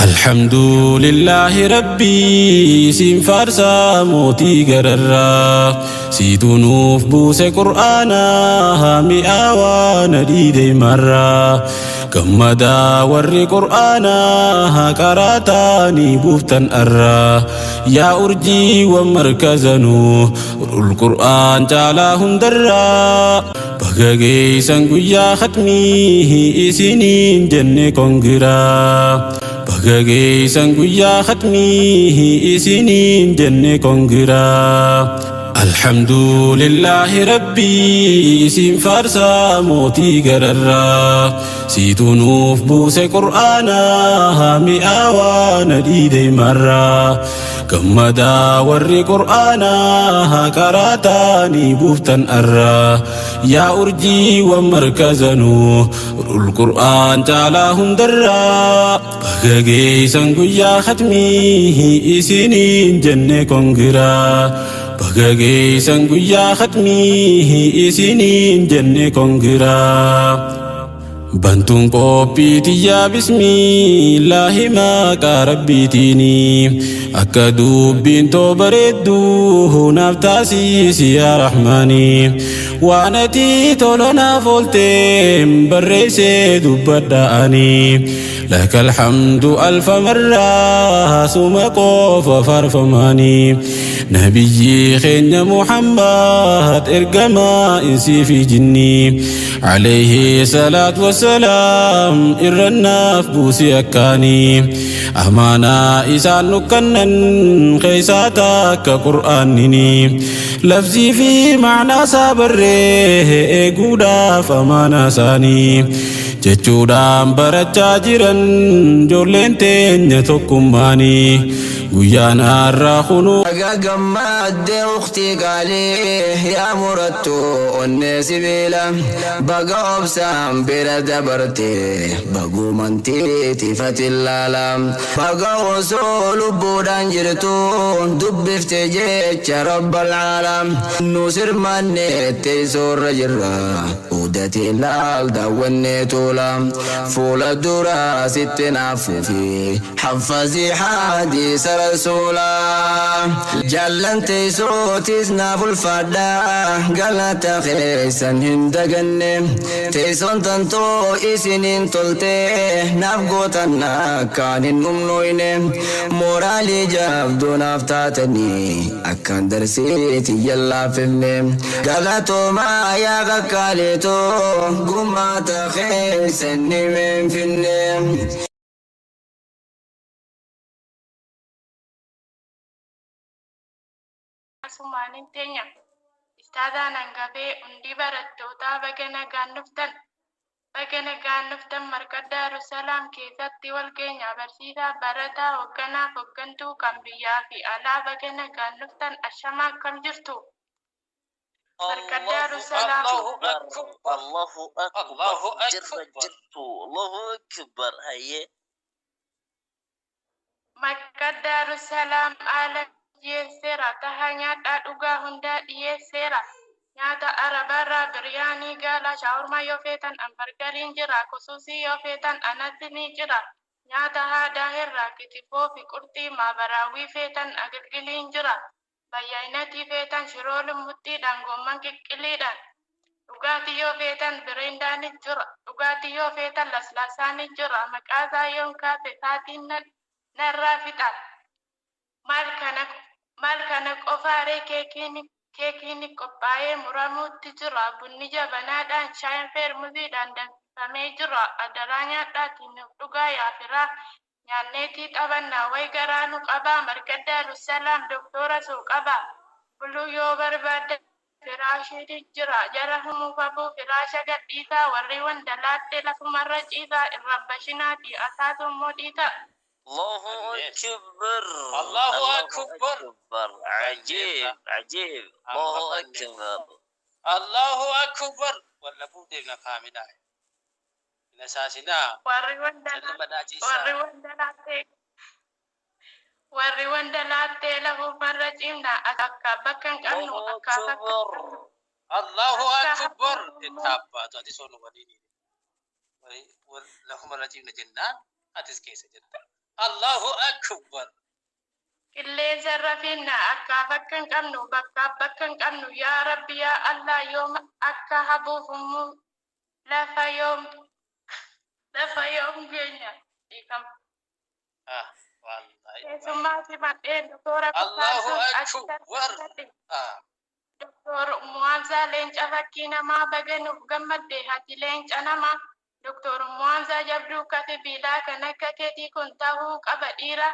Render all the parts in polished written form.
الحمد لله ربي سين فارسا موتي غررا سيتونوف بوس قرآنا هامي آوانا ديدي مرا كمدا ور قرآنا هكاراتاني بوفتن أرا يا أرجي ومركزنو القرآن تعالى هندرا بغاقي سنقو يا ختمي إسنين جنة كونغرا بغاقي سنقو يا ختمي إسنين جنة كونغرا الحمد لله ربي سين فارسا موتي غررا سيتونوف بوس قرآنا هامي آوانا ديدي مرا كمدا ور قرآنا هكاراتاني بوفتن أرا يا أرجي ومركزنو القرآن تعالى هندرا بغاقي سنقو يا ختمي إسنين جنة كونغرا بغاقي سنقو يا ختمي إسنين جنة كونغرا بنتون قوبيتي يا بسم الله ما كربيتيني أكدو بنتو بردو نفتاسيس يا رحماني وانتي تولنا فولتين بريسي دبداني لك الحمد ألف مرة سمقوف فرفماني نبي خين محمد إرقما إنسي في جني عليه صلاة والسلام إرناف بوسي أكاني أمانا إسان نكنن خيساتك قرآنني لفظي في معنى صبره إيقودا فمانا ساني jechuudhaan barachaa jiran ijoolleen teenya tokkummaanii guyyaana har'aa kunu gammadde ukhti qaalii yaa murattu onnee sibiila baga obsaan bira dabarte bagumantii tifatillaala baga osoo lubbuudhaan jirtu dubbifte jecha rabbal aalam nu sirmanne teessoorra jirra udati laal daawwannee tuula fuula dura sitti naafuufi حفظي حديث رسولا جلنتي صوتي سناف الفدا قالت خيسا هندقن تيسون تنتو إسنين تلتي نفقوتنا كان النمنوين مورالي جابدو نفتاتني أكان درسيتي يلا فيني قالتو ما يا قالتو قمات خيسا نمين فيني Sumaanin teenya istaadaan hangafee hundi barattootaa bagana gaannuftan marqa Daarusalaam keessatti wal keenya barsiisaa barataa hogganaaf hoggantuu kan biyyaa fi alaa bagana gaannuftan ashamaa akkam jirtu marqa Daarusalaam الله أكبر جرتو الله أكبر هي marqa Daarusalaam ala Yesera tahanya duga hunda yesera nyata arabara biryani gala shawarma yofetan ambargarin jira kususi yofetan anatini jira nyata hada herra kitifo fi kurti mabarawi fetan agilgilin jira bayainati fetan shirolum mutti dan gomman kikkilidan dugati yofetan birindani jira dugati yofetan laslasani jira makaza yonka fefatin narrafita Malkana qofaaree keekini qophaa'ee muramuutti jira. Bunni jabanaadhaan shaayiin feermuziidhaan danfifamee jira. Adaraa nyaadhaatiin dhugaa yaafiraa nyaanneetii qabannaa wayi garaa nu qabaa. Marqa Daarusalaam doktora suu qabaa. Buluu yoo barbaadde firaashiitu jira. Jara humuufafuu firaasha gadhiisaa. Warri wandalaattee lafumarra ciisaa irra bashinaati. Asaatu immoo dhiita. الله أكبر الله أكبر عجيب عجيب الله أكبر الله أكبر ولا بودنا كامنا نساسنا warri wandalaattee lafuu marra cimna akka bakkan qabnu akka الله أكبر التابات هذه صورة وديني لهم رجيم جنان هذه كيسة جدا الله أكبر qilleensa rafinna akka bakkan qabnu bakka bakkan qabnu yaa rabbi yaa allah yoom akka habuufummu lafa yoom keenya dhiifama. والله Keessummaatti madheen doktora الله Kofaasun أكبر Doktor Muamza leenca fakkii namaa baganuuf gammadde hati leenca namaa. Doktor Muamza jabduu katibiilaa kan akka keetii kun ta'uu qaba dhiira.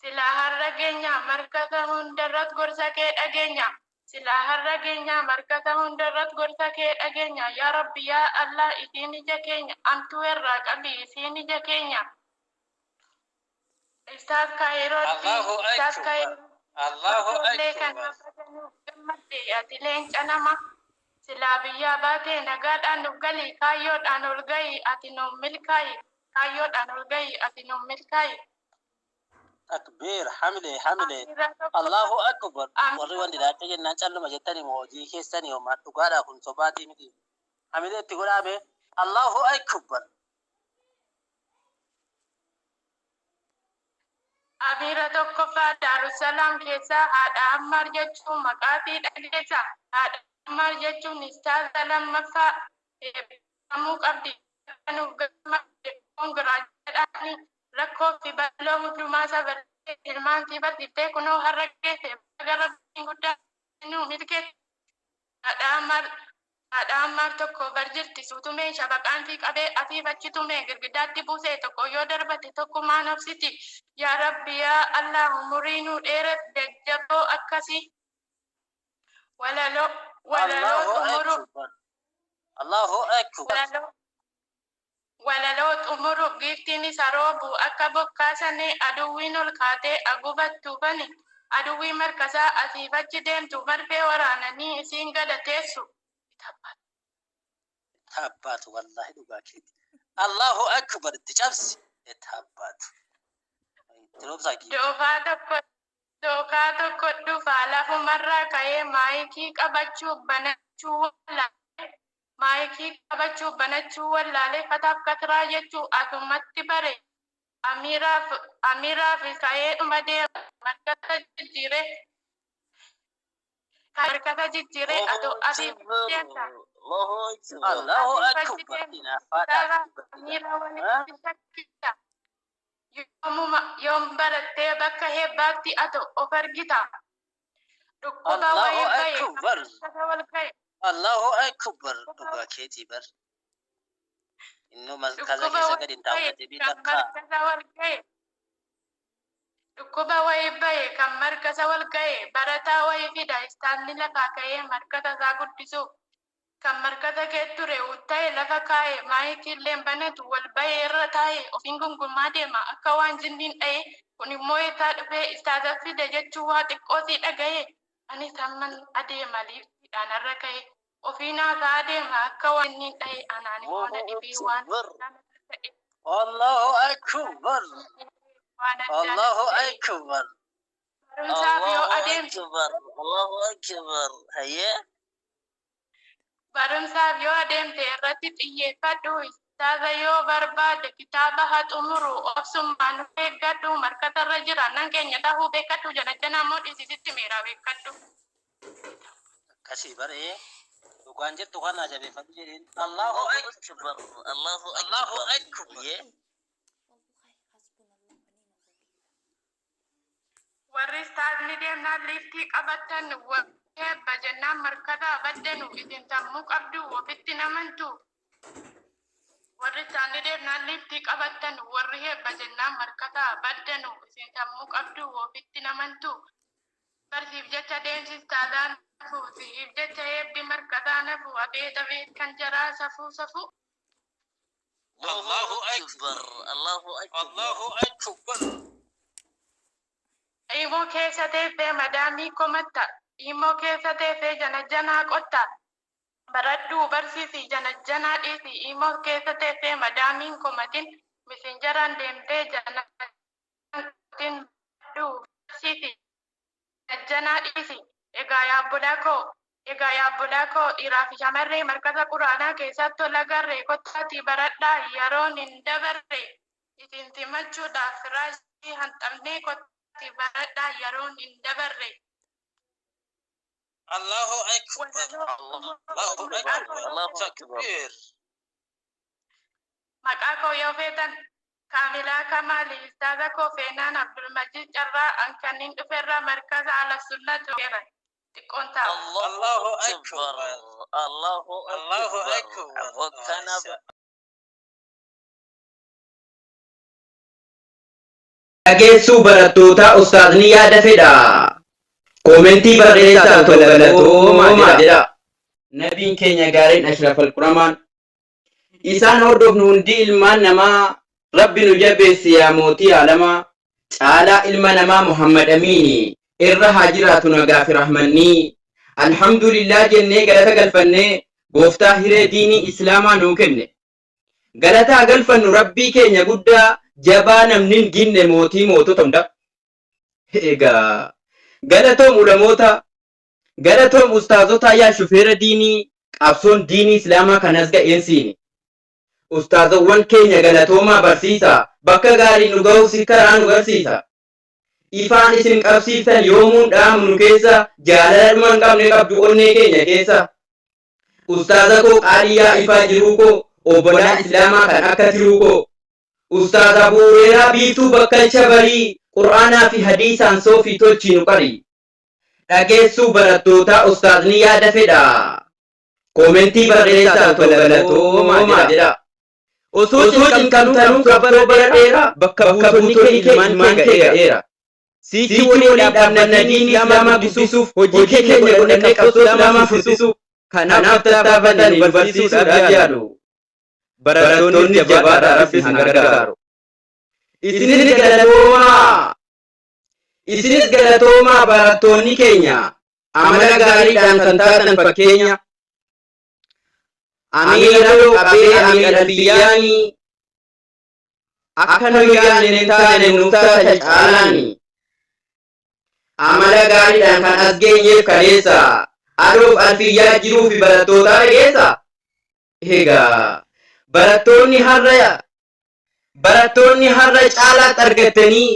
Silaa har'a geenya markata hundarratti gorsa kee dhageenya. Silaa har'a geenya markata hundarratti gorsa kee dhageenya. Yaa Rabbi yaa Allah isiin ija keenya amtuu irraa qabi isiin ija keenya. Ustaaz Kaayirootti Ustaaz Kaayirootti. الله kan أكبر gammadde ati leenca nama silaa biyyaa baatee nagaadhaan nuuf gali kaayyoodhaan ol gahi ati nuuf milkaayi kaayyoodhaan ol gahi ati nuuf milkaayi. تكبير حملة الله أكبر ورّي لا تجي نانشال ما جتني موجي كيسني وما تقارا كن صباتي مدي حملة تقول أبي الله أكبر Amiira tokkoffaa Daarussalaam keessaa haadha Ammar jechuun maqaa fi dhageessa. Haadha Ammar jechuun istaaza lammaffaa eebbifamuu qabdi. Kanuuf gammadde koongiraachuudhaani rakkoo fi bal'oo hundumaa sabalee ilmaan si barsiiftee kunoo har'a geesse gara guddaa nu milkeesse. Haadha Ammar tokko barjirti suutumee shabaqaan fi qabee afiifachi tumee girgidaatti buusee tokko yoo darbate tokkummaan obsiti. Yaa Rabbi yaa Allah umurii nu dheerat jajjaboo akkasii walaloo xumuruuf giiftiin isa roobu akka bokkaasanii aduwwiin ol kaatee agubattu bani aduwwii markasaa asiifachi deemtu marfee waraananii isiin gadateessu. تابات والله دوباكيت الله أكبر تجابس تابات تلوب ساكي Dookaa tokko dhufaa lafumarraa ka'ee maayikii qabachuu wallaalee fataaf katiraa jechuu asumatti bare amiiraaf ka'ee dhuma deema markata jijjiiree atoo asiif deemta. الله أكبر Amiira walitti shakkita. Yoom barattee bakka heebbaatti ato of argita. Dhukkuba wayii bahe wal gahe. الله أكبر دوباكيتي بر إنه كذا كذا قد انتهت بيتكا Dhukkuba wayii bahe kan markasa wal gahe barataa wayii fida istaanni lafaa ka'ee markata isaa guddisuuf. Kan markata kee ture ta'e lafa kaa'e maayikiilleen banatu wal bahee irra taa'e ofiin gungumaa deema akka waan jinniin dha'e kun immoo isaa dhufee istaaza fide jechuu waa xiqqootii dhagaye anis amman adeema liiftiidhaan irra ka'e ofiin haasaa adeema akka waan jinniin dha'e anaan immoo na dhibee waan ta'e. الله أكبر الله أكبر Barumsaaf yoo adeemtu الله أكبر هيا barumsaaf yoo adeemte irratti xiyyeeffadhu istaaza yoo barbaade kitaaba haa xumuru obsummaan eeggadhu markatarra jira nan keenya tahuu beekadhu janajjana immoo dhiisisitti miiraa beekadhu. كسي بري وكان جت وكان عجبي فبجرين الله أكبر الله الله أكبر أكبر Warri istaazni deemnaan liiftii qabattan eebba jennaan markataa baddanu isin sammuu qabdu ofitti namantu. Warri istaazni deemnaan liiftii qabattan warri eebba jennaan markataa baddanu isin sammuu qabdu ofitti namantu. Barsiif jecha deemsistaadhaan nafu siif jecha eebbi markataa nafu abeet abeet kan jaraa safuu safu. الله أكبر الله أكبر الله أكبر Immoo keessa teessee madaamii komatta. Immoo keessa teessee janajjanaa qotta. Baradhuu barsiisi janajjanaa dhiisi. Immoo keessa teessee madaamiin komatin misinjaraan deemtee janajjanaatiin baradhuu barsiisi. Janajjanaa dhiisi. Egaa yaabbolaa koo dhiiraa fi shamarree markata quraanaa keessatti tola garree kottaatii baradhaa yeroon hin dabarre. isin timachuudhaaf firaashii hanxamnee kotti baradhaa yeroon hin dabarre. Allahu Akbar. Allahu Akbar. Allahu Akbar. Maqaa koo yoo feetan Kaamilaa Kamaali Ustaaza koo Feenaan Abdulmajid Carraa Ankanniin dhuferraa markaza ala sunnat jira. Xiqqoon ta'a. Allahu Akbar. Allahu Akbar. Wakkana dhageessuu barattootaa ustaadni yaada fedha. Koomentii barreessaa galatoomaa jedha. Nabiin keenya gaariin Ashraf al-Quramaan. Isaan hordofnu hundi ilmaan namaa Rabbi nu jabeessi yaa mootii alamaa. Caalaa ilma namaa Muhammad Amiini irra haa jiraatu nagaa fi rahmanni. Alhamdulillah jennee galata galfannee gooftaa hiree diinii islaamaa nuu kenne. Galataa galfannu Rabbii keenya guddaa jabaa namnin ginne mootii mootota hunda. Egaa galatoom ulamoota, galatoom ustaazota yaa shufeera diinii qabsoon diinii islaamaa kanas ga'eensiini. Ustaazawwan keenya galatoomaa barsiisa, bakka gaarii nu ga'uusi karaa nu garsiisa. Ifaan isin qabsiiftan yoomuun dhaamu nu keessa jaalala dhuma hin qabne qabdu onnee keenya keessa. Ustaaza koo qaaliyaa ifaa jiruu koo obbolaa islaamaa kan akka tiruu koo. Ustaaza buureeraa biiftuu bakkalcha barii qur'aanaa fi hadiisaan soofii tolchii nu qari. Dhageessuu barattootaa ustaazni yaada fedha. Koomentii barreessaa galatoomaa jedha. Osoo cinqamtanuu qabsoo bara dheeraa bakka buutonni kee ilmaan kee ga'eera. Siikii walii dhaabbanna diinii islaamaa guddisuuf hojii keenya godhannee qabsoo islaamaa furdisuuf kanaaf tattaafatanii barsiisuudhaaf yaadu. Barattoonni jabaadhaa Rabbi isin gargaaru. Isinis galatoomaa. Isinis galatoomaa barattoonni keenya amala gaariidhaan kan taatan fakkeenya. Amiiraloo qabee amiira biyyaanii akka nu yaadne hin taane nuuf taata caalaani. Amala gaariidhaan kan as geenyeef kaleessa adoof alfiyyaa jiruu fi barattootaa dhageessa. Egaa barattoonni har'a caalaatti argattanii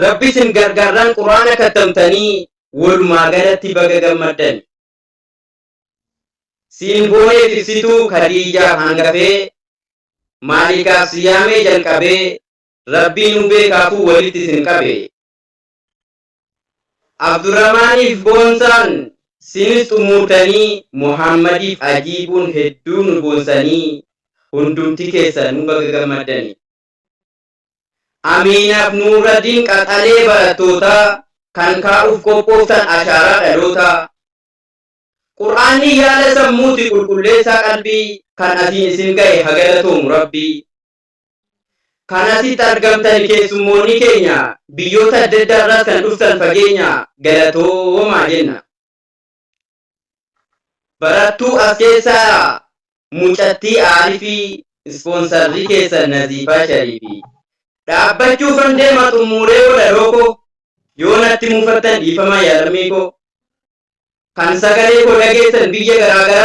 Rabbi isin gargaaraan quraana kattamtanii walumaa galatti baga gammaddan. Siin boonee ibsituu Khadiijaa hangafee Maalikaaf siyaamee jalqabee Rabbiin nu beekaafuu walitti isin qabe. Abdurrahmaaniif boonsaan sinis xumurtanii Muhammadiif ajiibuun hedduu nu boonsanii hundumti keessan nu baga gammaddani. Amiinaaf Nuuradiin qaxalee barattootaa kan kaa'uuf qophooftan ashaaraa dhalootaa. Qur'aanni yaada sammuuti qulqulleessaa qalbii kan asiin isin ga'e haa galatoomu Rabbii. Kan asitti argamtan keessummoonni keenya biyyoota adda addaa irraas kan dhuftan fageenya galatoomaa jenna. Barattuu as keessaa mucattii Aalii fi ispoonsarrii keessan Naziifaa Shariifi. Dhaabbachuufan deema xumuree walaloo koo yoo natti muufattan dhiifama yaadamee koo. Kan sagalee koo dhageessan biyya garaagaraa